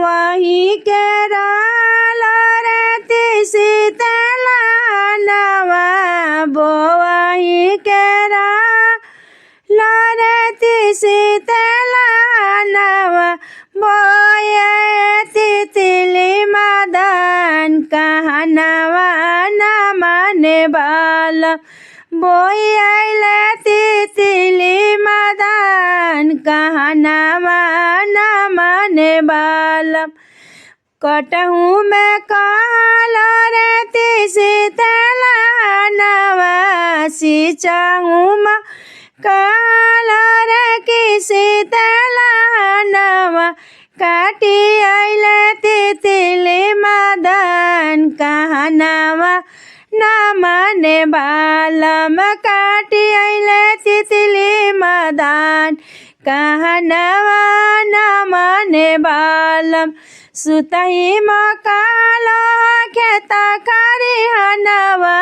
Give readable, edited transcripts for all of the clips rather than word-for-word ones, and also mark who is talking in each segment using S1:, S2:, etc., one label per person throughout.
S1: वही के लरती शीतला नवा वही के लरती शीतला नवा बोए तितली मदन कहनवा न माने बालम बोले तितली मदन कहनवा न माने बालम कटहू में काल रे शीतला नवा सिंचाहू में काल रे की शीतला नवा काटी अइले तितली मदन कहनवा न माने बालम काटी अइले तितली मदन कहनवा न माने बालम सुतही मकाल खेता करी हनवा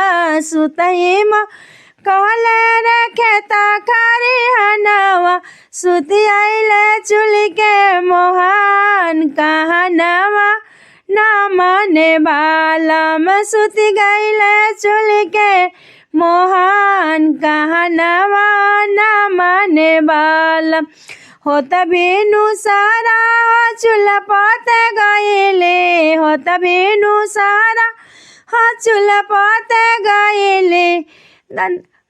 S1: सुतही मकाल रे खेता करी हनवा सुती अइले चुली के मोहन कहनवा न माने बालम सुती गइले चुली के मोहन कहनवा न माने बालम होत बिनु सारा चूल्हा पते गइले होत बिनु सारा चूल्हा पते गइले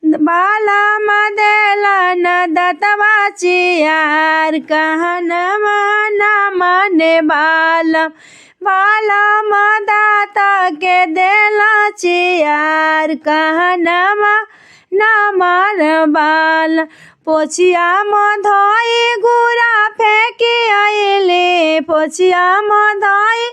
S1: बालम देला न दतवा चियार कहनवा न माने बालम बालम दाता के देला चियार कहनवा न मार बाल पोछिया मधई गुरा फेंकी अइले पोछिया मधई